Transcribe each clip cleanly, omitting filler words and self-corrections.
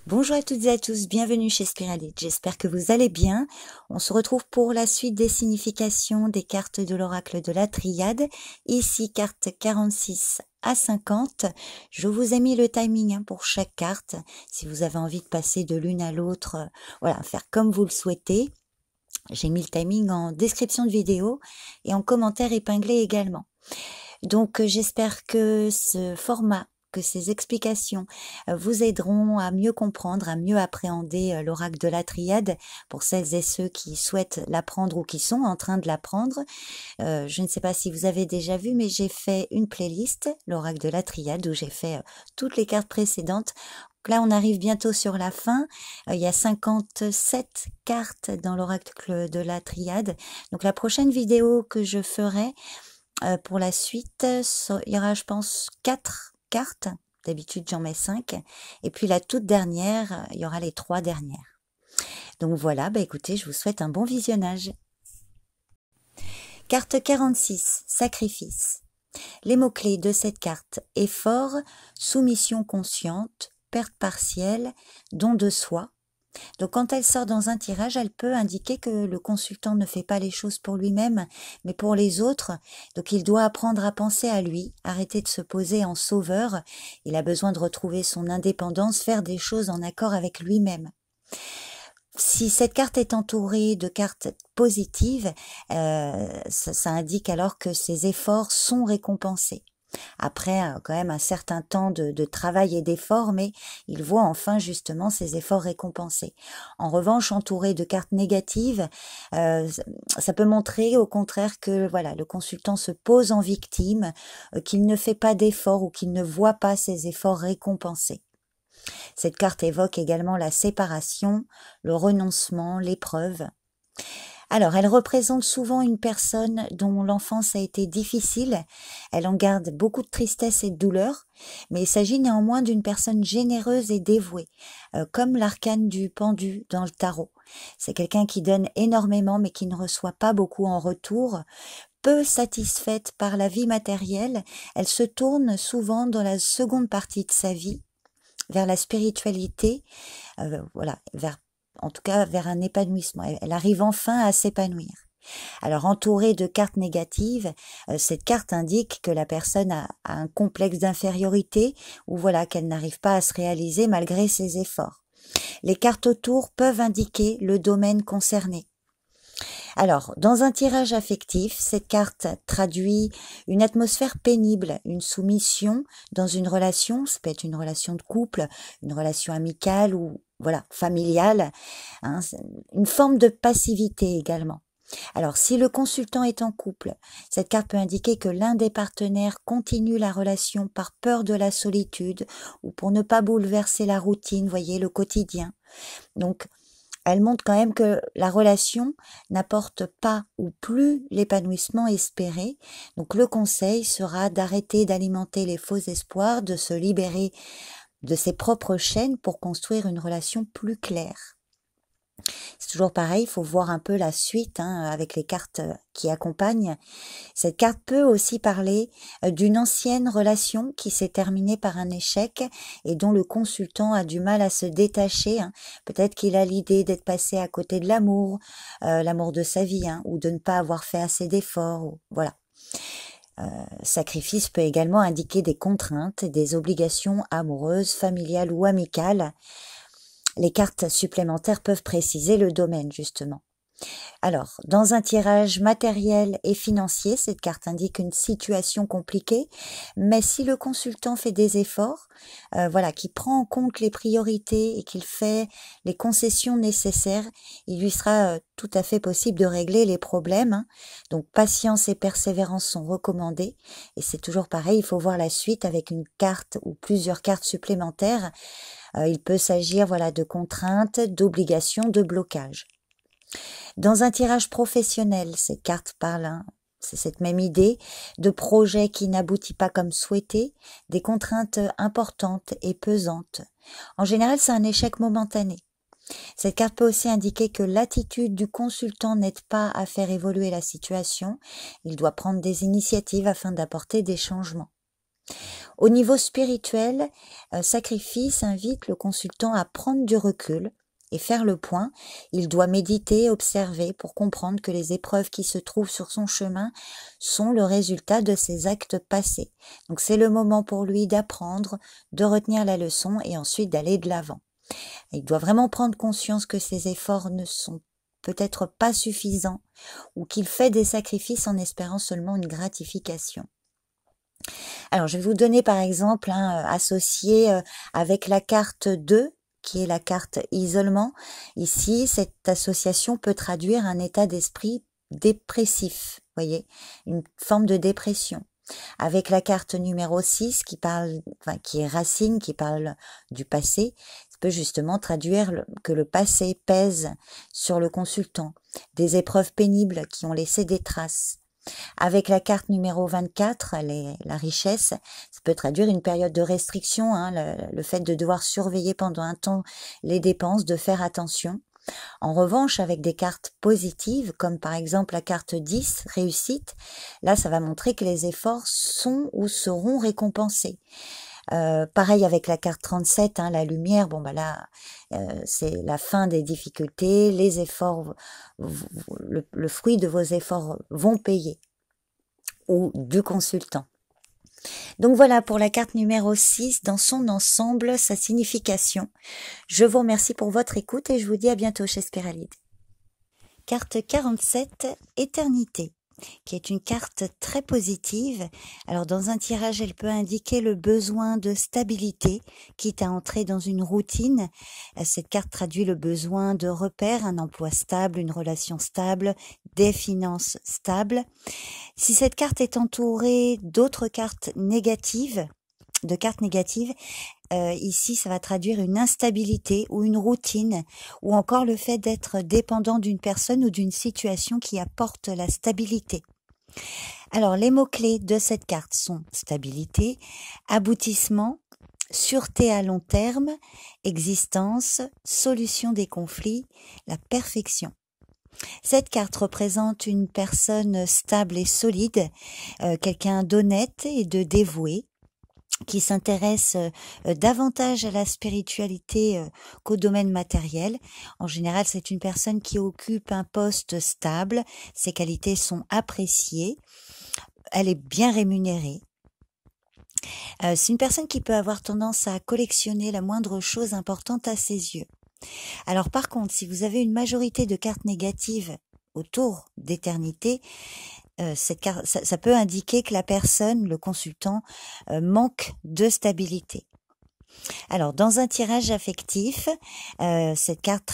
Bonjour à toutes et à tous, bienvenue chez Spiralite, j'espère que vous allez bien. On se retrouve pour la suite des significations des cartes de l'oracle de la Triade. Ici, carte 46 à 50. Je vous ai mis le timing pour chaque carte. Si vous avez envie de passer de l'une à l'autre, voilà, faire comme vous le souhaitez. J'ai mis le timing en description de vidéo et en commentaire épinglé également. Donc, j'espère que ce format, que ces explications vous aideront à mieux comprendre, à mieux appréhender l'oracle de la Triade pour celles et ceux qui souhaitent l'apprendre ou qui sont en train de l'apprendre. Je ne sais pas si vous avez déjà vu, mais j'ai fait une playlist, l'oracle de la Triade, où j'ai fait toutes les cartes précédentes. Donc là, on arrive bientôt sur la fin. Il y a 57 cartes dans l'oracle de la Triade. Donc la prochaine vidéo que je ferai pour la suite, il y aura, je pense, 4 cartes. D'habitude, j'en mets 5. Et puis la toute dernière, il y aura les 3 dernières. Donc voilà, écoutez, je vous souhaite un bon visionnage. Carte 46, sacrifice. Les mots-clés de cette carte: effort, soumission consciente, perte partielle, don de soi. Donc quand elle sort dans un tirage, elle peut indiquer que le consultant ne fait pas les choses pour lui-même, mais pour les autres. Donc il doit apprendre à penser à lui, arrêter de se poser en sauveur. Il a besoin de retrouver son indépendance, faire des choses en accord avec lui-même. Si cette carte est entourée de cartes positives, ça indique alors que ses efforts sont récompensés. Après, quand même un certain temps de travail et d'effort, mais il voit enfin justement ses efforts récompensés. En revanche, entouré de cartes négatives, ça peut montrer au contraire que voilà, le consultant se pose en victime, qu'il ne fait pas d'efforts ou qu'il ne voit pas ses efforts récompensés. Cette carte évoque également la séparation, le renoncement, l'épreuve. Alors, elle représente souvent une personne dont l'enfance a été difficile. Elle en garde beaucoup de tristesse et de douleur, mais il s'agit néanmoins d'une personne généreuse et dévouée, comme l'arcane du pendu dans le tarot. C'est quelqu'un qui donne énormément, mais qui ne reçoit pas beaucoup en retour. Peu satisfaite par la vie matérielle, elle se tourne souvent dans la seconde partie de sa vie vers la spiritualité, voilà, en tout cas vers un épanouissement. Elle arrive enfin à s'épanouir. Alors entourée de cartes négatives, cette carte indique que la personne a un complexe d'infériorité ou voilà qu'elle n'arrive pas à se réaliser malgré ses efforts. Les cartes autour peuvent indiquer le domaine concerné. Alors, dans un tirage affectif, cette carte traduit une atmosphère pénible, une soumission dans une relation, ça peut être une relation de couple, une relation amicale ou voilà, familiale, hein, une forme de passivité également. Alors, si le consultant est en couple, cette carte peut indiquer que l'un des partenaires continue la relation par peur de la solitude ou pour ne pas bouleverser la routine, voyez, le quotidien. Donc, elle montre quand même que la relation n'apporte pas ou plus l'épanouissement espéré. Donc le conseil sera d'arrêter d'alimenter les faux espoirs, de se libérer de ses propres chaînes pour construire une relation plus claire. C'est toujours pareil, il faut voir un peu la suite avec les cartes qui accompagnent. Cette carte peut aussi parler d'une ancienne relation qui s'est terminée par un échec et dont le consultant a du mal à se détacher. Peut-être qu'il a l'idée d'être passé à côté de l'amour, l'amour de sa vie, ou de ne pas avoir fait assez d'efforts. Voilà. Sacrifice peut également indiquer des contraintes, des obligations amoureuses, familiales ou amicales. Les cartes supplémentaires peuvent préciser le domaine, justement. Alors, dans un tirage matériel et financier, cette carte indique une situation compliquée, mais si le consultant fait des efforts, qui prend en compte les priorités et qu'il fait les concessions nécessaires, il lui sera tout à fait possible de régler les problèmes. Donc, patience et persévérance sont recommandées. Et c'est toujours pareil, il faut voir la suite avec une carte ou plusieurs cartes supplémentaires. Il peut s'agir de contraintes, d'obligations, de blocages. Dans un tirage professionnel, cette carte parle, c'est cette même idée, de projets qui n'aboutit pas comme souhaité, des contraintes importantes et pesantes. En général, c'est un échec momentané. Cette carte peut aussi indiquer que l'attitude du consultant n'aide pas à faire évoluer la situation. Il doit prendre des initiatives afin d'apporter des changements. Au niveau spirituel, sacrifice invite le consultant à prendre du recul et faire le point. Il doit méditer, observer pour comprendre que les épreuves qui se trouvent sur son chemin sont le résultat de ses actes passés. Donc c'est le moment pour lui d'apprendre, de retenir la leçon et ensuite d'aller de l'avant. Il doit vraiment prendre conscience que ses efforts ne sont peut-être pas suffisants ou qu'il fait des sacrifices en espérant seulement une gratification. Alors, je vais vous donner par exemple associé avec la carte 2, qui est la carte isolement. Ici, cette association peut traduire un état d'esprit dépressif, voyez, une forme de dépression. Avec la carte numéro 6 qui est racine, qui parle du passé, ça peut justement traduire que le passé pèse sur le consultant, des épreuves pénibles qui ont laissé des traces. Avec la carte numéro 24, la richesse, ça peut traduire une période de restriction, le fait de devoir surveiller pendant un temps les dépenses, de faire attention. En revanche, avec des cartes positives, comme par exemple la carte 10, réussite, là ça va montrer que les efforts sont ou seront récompensés. Pareil avec la carte 37, la lumière, c'est la fin des difficultés, les efforts, le fruit de vos efforts vont payer, ou du consultant. Donc voilà pour la carte numéro 6, dans son ensemble, sa signification. Je vous remercie pour votre écoute et je vous dis à bientôt chez Spiralide. Carte 47, éternité, qui est une carte très positive. Alors dans un tirage, elle peut indiquer le besoin de stabilité, quitte à entrer dans une routine. Cette carte traduit le besoin de repères, un emploi stable, une relation stable, des finances stables. Si cette carte est entourée d'autres cartes négatives, ici ça va traduire une instabilité ou une routine, ou encore le fait d'être dépendant d'une personne ou d'une situation qui apporte la stabilité. Alors les mots-clés de cette carte sont stabilité, aboutissement, sûreté à long terme, existence, solution des conflits, la perfection. Cette carte représente une personne stable et solide, quelqu'un d'honnête et de dévoué, qui s'intéresse davantage à la spiritualité qu'au domaine matériel. En général, c'est une personne qui occupe un poste stable, ses qualités sont appréciées, elle est bien rémunérée. C'est une personne qui peut avoir tendance à collectionner la moindre chose importante à ses yeux. Alors par contre, si vous avez une majorité de cartes négatives autour d'éternité, ça peut indiquer que la personne, le consultant, manque de stabilité. Alors, dans un tirage affectif, cette carte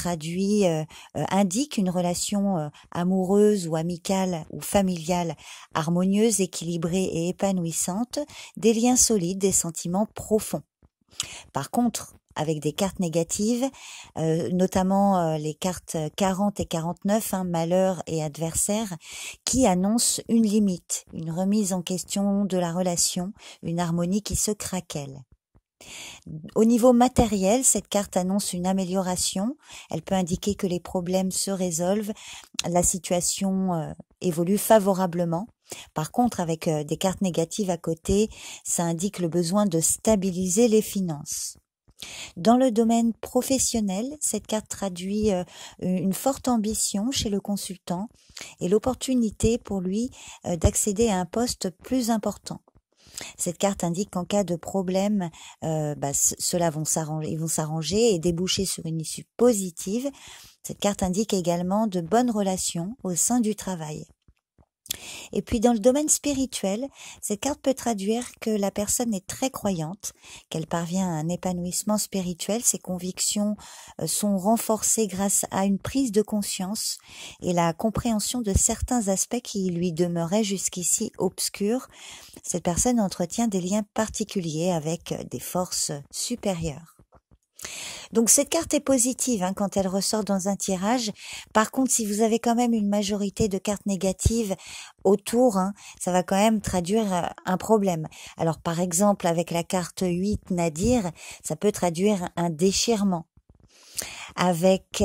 indique une relation amoureuse ou amicale ou familiale harmonieuse, équilibrée et épanouissante, des liens solides, des sentiments profonds. Par contre, avec des cartes négatives, notamment les cartes 40 et 49, malheur et adversaire, qui annoncent une limite, une remise en question de la relation, une harmonie qui se craquelle. Au niveau matériel, cette carte annonce une amélioration, elle peut indiquer que les problèmes se résolvent, la situation évolue favorablement. Par contre, avec des cartes négatives à côté, ça indique le besoin de stabiliser les finances. Dans le domaine professionnel, cette carte traduit une forte ambition chez le consultant et l'opportunité pour lui d'accéder à un poste plus important. Cette carte indique qu'en cas de problème, ceux-là vont s'arranger et déboucher sur une issue positive. Cette carte indique également de bonnes relations au sein du travail. Et puis dans le domaine spirituel, cette carte peut traduire que la personne est très croyante, qu'elle parvient à un épanouissement spirituel, ses convictions sont renforcées grâce à une prise de conscience et la compréhension de certains aspects qui lui demeuraient jusqu'ici obscurs. Cette personne entretient des liens particuliers avec des forces supérieures. Donc cette carte est positive quand elle ressort dans un tirage. Par contre, si vous avez quand même une majorité de cartes négatives autour, ça va quand même traduire un problème. Alors par exemple, avec la carte 8, Nadir, ça peut traduire un déchirement. Avec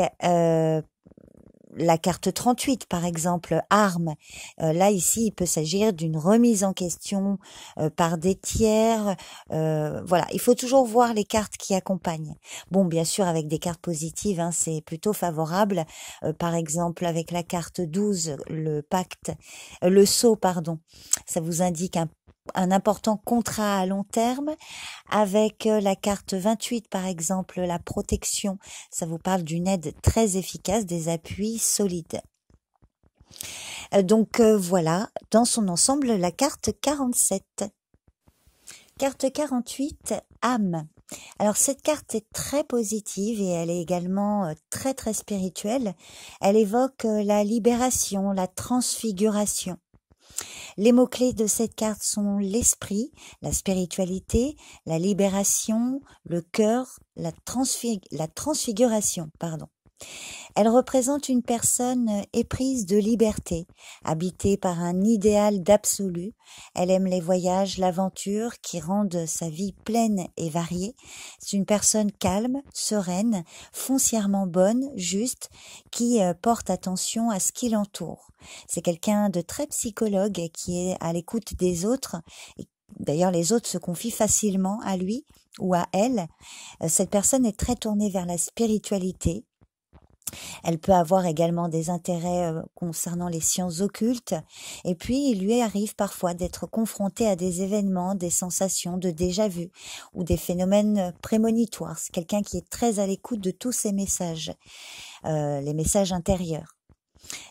la carte 38, par exemple, arme. Là, ici, il peut s'agir d'une remise en question par des tiers. Voilà, il faut toujours voir les cartes qui accompagnent. Bon, bien sûr, avec des cartes positives, hein, c'est plutôt favorable. Par exemple, avec la carte 12, le sceau, pardon, ça vous indique un important contrat à long terme. Avec la carte 28, par exemple, la protection, ça vous parle d'une aide très efficace, des appuis solides. Donc voilà, dans son ensemble, la carte 47. Carte 48, âme. Alors cette carte est très positive et elle est également très très spirituelle. Elle évoque la libération, la transfiguration. Les mots-clés de cette carte sont l'esprit, la spiritualité, la libération, le cœur, la transfiguration, pardon. Elle représente une personne éprise de liberté, habitée par un idéal d'absolu. Elle aime les voyages, l'aventure qui rendent sa vie pleine et variée. C'est une personne calme, sereine, foncièrement bonne, juste, qui porte attention à ce qui l'entoure. C'est quelqu'un de très psychologue qui est à l'écoute des autres. D'ailleurs, les autres se confient facilement à lui ou à elle. Cette personne est très tournée vers la spiritualité. Elle peut avoir également des intérêts concernant les sciences occultes. Et puis, il lui arrive parfois d'être confronté à des événements, des sensations de déjà-vu ou des phénomènes prémonitoires. C'est quelqu'un qui est très à l'écoute de tous ces messages, les messages intérieurs.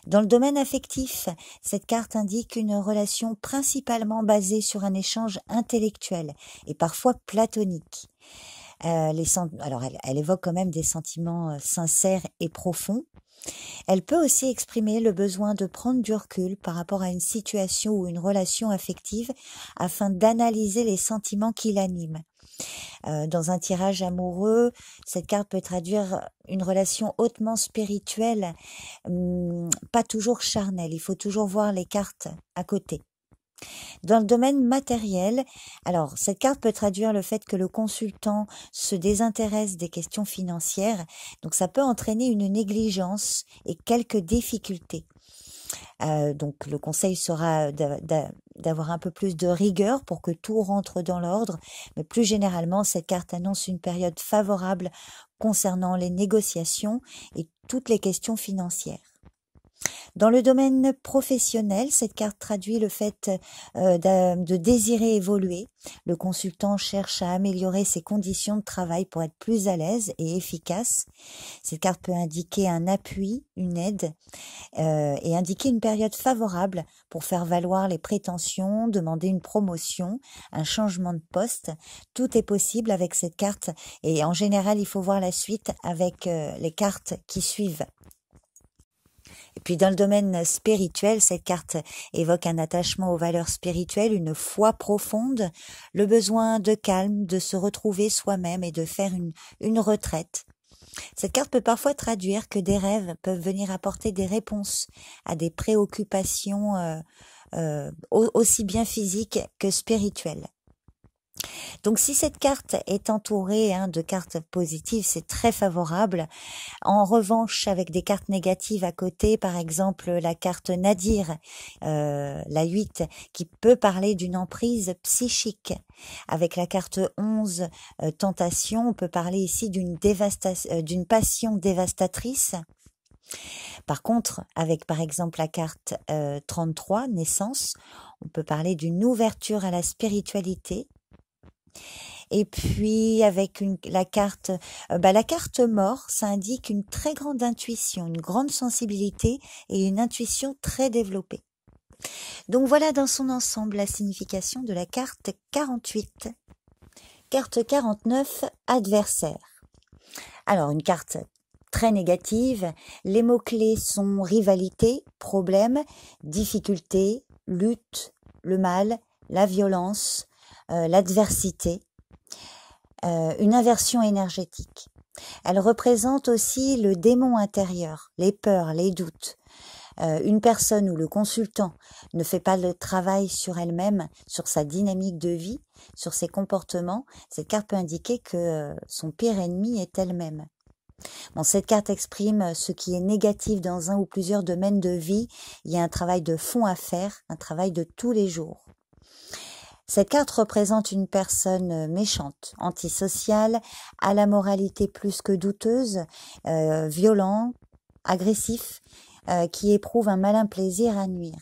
Dans le domaine affectif, cette carte indique une relation principalement basée sur un échange intellectuel et parfois platonique. Alors, elle évoque quand même des sentiments sincères et profonds. Elle peut aussi exprimer le besoin de prendre du recul par rapport à une situation ou une relation affective afin d'analyser les sentiments qui l'animent. Dans un tirage amoureux, cette carte peut traduire une relation hautement spirituelle, pas toujours charnelle. Il faut toujours voir les cartes à côté. Dans le domaine matériel, alors cette carte peut traduire le fait que le consultant se désintéresse des questions financières, donc ça peut entraîner une négligence et quelques difficultés. Donc le conseil sera d'avoir un peu plus de rigueur pour que tout rentre dans l'ordre, mais plus généralement cette carte annonce une période favorable concernant les négociations et toutes les questions financières. Dans le domaine professionnel, cette carte traduit le fait de désirer évoluer. Le consultant cherche à améliorer ses conditions de travail pour être plus à l'aise et efficace. Cette carte peut indiquer un appui, une aide et indiquer une période favorable pour faire valoir les prétentions, demander une promotion, un changement de poste. Tout est possible avec cette carte et en général, il faut voir la suite avec les cartes qui suivent. Et puis dans le domaine spirituel, cette carte évoque un attachement aux valeurs spirituelles, une foi profonde, le besoin de calme, de se retrouver soi-même et de faire une retraite. Cette carte peut parfois traduire que des rêves peuvent venir apporter des réponses à des préoccupations aussi bien physiques que spirituelles. Donc si cette carte est entourée de cartes positives, c'est très favorable. En revanche, avec des cartes négatives à côté, par exemple la carte Nadir, la 8, qui peut parler d'une emprise psychique. Avec la carte 11, Tentation, on peut parler ici d'une passion dévastatrice. Par contre, avec par exemple la carte 33, Naissance, on peut parler d'une ouverture à la spiritualité. Et puis avec la carte mort, ça indique une très grande intuition, une grande sensibilité et une intuition très développée. Donc voilà dans son ensemble la signification de la carte 48. Carte 49, adversaire. Alors une carte très négative, les mots-clés sont rivalité, problème, difficulté, lutte, le mal, la violence, l'adversité, une inversion énergétique. Elle représente aussi le démon intérieur, les peurs, les doutes. Une personne où le consultant ne fait pas le travail sur elle-même, sur sa dynamique de vie, sur ses comportements, cette carte peut indiquer que son pire ennemi est elle-même. Bon, cette carte exprime ce qui est négatif dans un ou plusieurs domaines de vie. Il y a un travail de fond à faire, un travail de tous les jours. Cette carte représente une personne méchante, antisociale, à la moralité plus que douteuse, violent, agressif, qui éprouve un malin plaisir à nuire.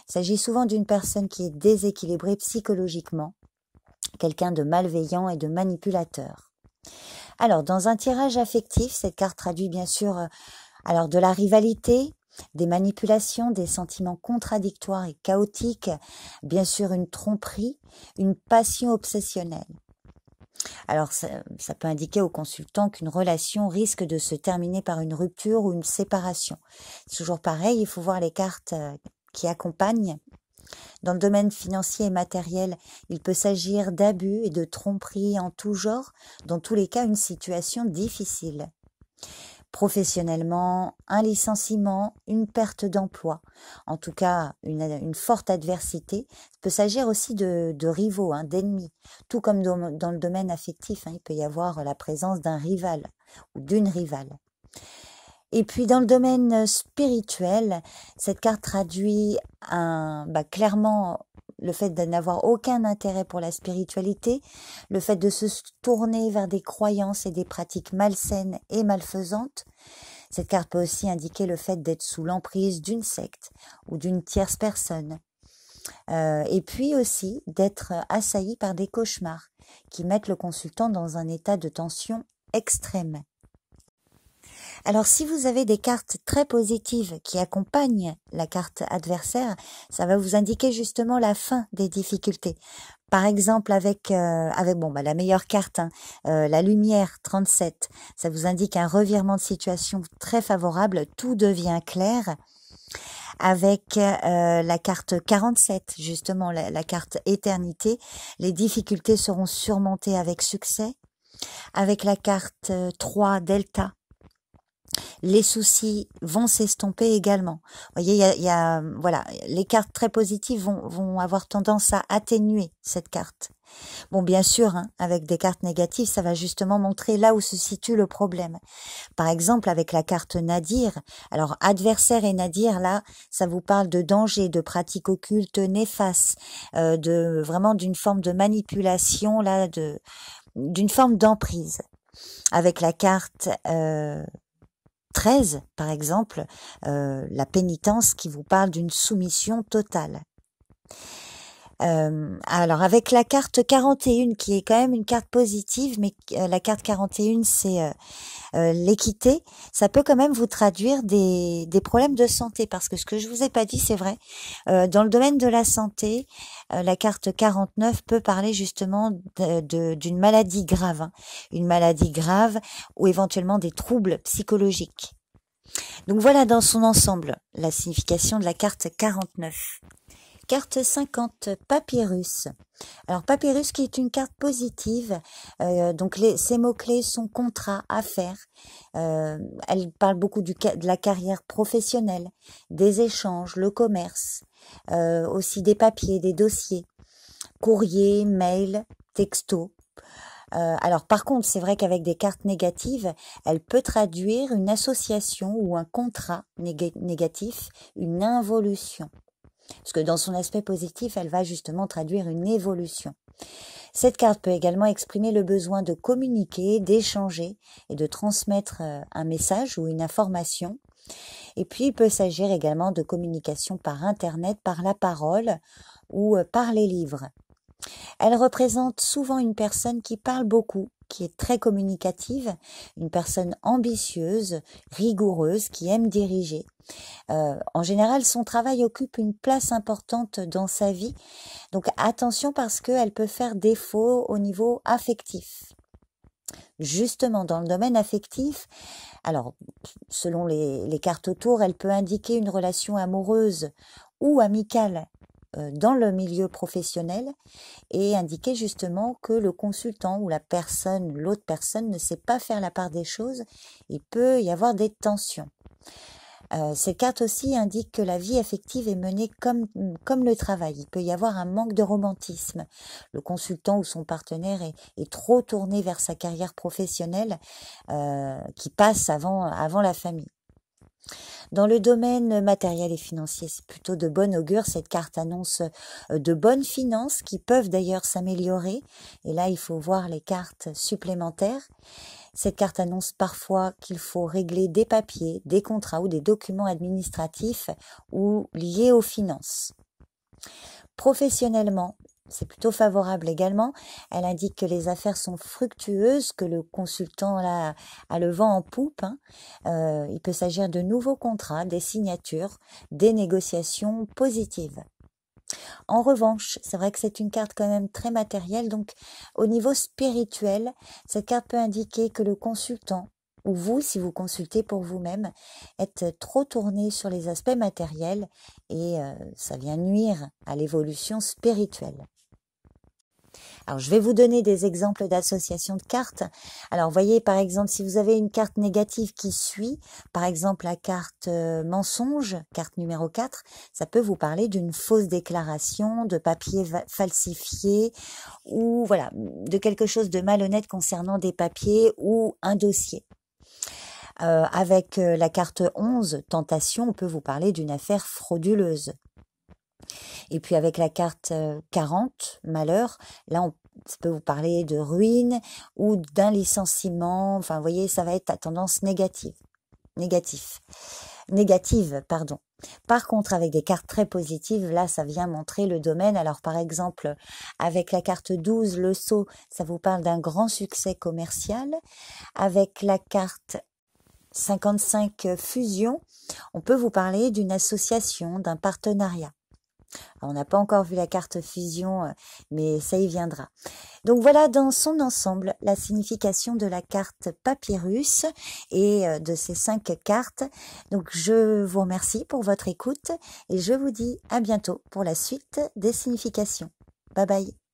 Il s'agit souvent d'une personne qui est déséquilibrée psychologiquement, quelqu'un de malveillant et de manipulateur. Alors, dans un tirage affectif, cette carte traduit bien sûr alors de la rivalité, des manipulations, des sentiments contradictoires et chaotiques, bien sûr une tromperie, une passion obsessionnelle. Alors, ça peut indiquer au consultant qu'une relation risque de se terminer par une rupture ou une séparation. C'est toujours pareil, il faut voir les cartes qui accompagnent. Dans le domaine financier et matériel, il peut s'agir d'abus et de tromperies en tout genre, dans tous les cas une situation difficile. Professionnellement, un licenciement, une perte d'emploi, en tout cas une forte adversité. Il peut s'agir aussi de rivaux, d'ennemis, tout comme dans le domaine affectif, il peut y avoir la présence d'un rival ou d'une rivale. Et puis dans le domaine spirituel, cette carte traduit clairement le fait de n'avoir aucun intérêt pour la spiritualité, le fait de se tourner vers des croyances et des pratiques malsaines et malfaisantes. Cette carte peut aussi indiquer le fait d'être sous l'emprise d'une secte ou d'une tierce personne. Et puis aussi d'être assailli par des cauchemars qui mettent le consultant dans un état de tension extrême. Alors si vous avez des cartes très positives qui accompagnent la carte adversaire, ça va vous indiquer justement la fin des difficultés. Par exemple avec la meilleure carte, la lumière 37, ça vous indique un revirement de situation très favorable, tout devient clair. Avec la carte 47, justement la carte éternité, les difficultés seront surmontées avec succès. Avec la carte 3 delta, les soucis vont s'estomper également. Vous voyez, les cartes très positives vont avoir tendance à atténuer cette carte. Bon, bien sûr, avec des cartes négatives, ça va justement montrer là où se situe le problème. Par exemple, avec la carte Nadir, alors adversaire et Nadir, là, ça vous parle de danger, de pratiques occultes néfastes, d'une forme de manipulation, là, d'une forme d'emprise. Avec la carte 13, par exemple, la pénitence qui vous parle d'une soumission totale. Alors avec la carte 41 qui est quand même une carte positive, mais la carte 41 c'est l'équité, ça peut quand même vous traduire des problèmes de santé, parce que ce que je vous ai pas dit c'est vrai, dans le domaine de la santé, la carte 49 peut parler justement d'une maladie grave, une maladie grave ou éventuellement des troubles psychologiques. Donc voilà dans son ensemble la signification de la carte 49. Carte 50, Papyrus. Alors Papyrus qui est une carte positive, donc ces mots-clés sont contrat, affaires. Elle parle beaucoup de la carrière professionnelle, des échanges, le commerce, aussi des papiers, des dossiers, courrier, mail, texto. Alors par contre, c'est vrai qu'avec des cartes négatives, elle peut traduire une association ou un contrat négatif, une involution. Parce que dans son aspect positif, elle va justement traduire une évolution. Cette carte peut également exprimer le besoin de communiquer, d'échanger et de transmettre un message ou une information. Et puis, il peut s'agir également de communication par Internet, par la parole ou par les livres. Elle représente souvent une personne qui parle beaucoup, qui est très communicative, une personne ambitieuse, rigoureuse, qui aime diriger. En général, son travail occupe une place importante dans sa vie. Donc attention parce qu'elle peut faire défaut au niveau affectif. Justement, dans le domaine affectif, alors selon les cartes autour, elle peut indiquer une relation amoureuse ou amicale dans le milieu professionnel et indiquer justement que le consultant ou l'autre personne ne sait pas faire la part des choses. Il peut y avoir des tensions. Cette carte aussi indique que la vie affective est menée comme le travail. Il peut y avoir un manque de romantisme. Le consultant ou son partenaire est trop tourné vers sa carrière professionnelle qui passe avant la famille. Dans le domaine matériel et financier, c'est plutôt de bon augure. Cette carte annonce de bonnes finances qui peuvent d'ailleurs s'améliorer. Et là, il faut voir les cartes supplémentaires. Cette carte annonce parfois qu'il faut régler des papiers, des contrats ou des documents administratifs ou liés aux finances. Professionnellement, c'est plutôt favorable également. Elle indique que les affaires sont fructueuses, que le consultant là, a le vent en poupe. Il peut s'agir de nouveaux contrats, des signatures, des négociations positives. En revanche, c'est vrai que c'est une carte quand même très matérielle, donc au niveau spirituel, cette carte peut indiquer que le consultant, ou vous, si vous consultez pour vous-même, êtes trop tourné sur les aspects matériels et ça vient nuire à l'évolution spirituelle. Alors, je vais vous donner des exemples d'associations de cartes. Alors, voyez, par exemple, si vous avez une carte négative qui suit, par exemple la carte mensonge, carte numéro 4, ça peut vous parler d'une fausse déclaration, de papiers falsifiés ou voilà, de quelque chose de malhonnête concernant des papiers ou un dossier. Avec la carte 11, tentation, on peut vous parler d'une affaire frauduleuse. Et puis avec la carte 40, malheur, là ça peut vous parler de ruine ou d'un licenciement. Enfin, vous voyez, ça va être à tendance négative. Pardon. Par contre, avec des cartes très positives, là, ça vient montrer le domaine. Alors, par exemple, avec la carte 12, le sceau, ça vous parle d'un grand succès commercial. Avec la carte 55, fusion, on peut vous parler d'une association, d'un partenariat. Alors, on n'a pas encore vu la carte fusion, mais ça y viendra. Donc voilà dans son ensemble la signification de la carte papyrus et de ces 5 cartes. Donc je vous remercie pour votre écoute et je vous dis à bientôt pour la suite des significations. Bye bye.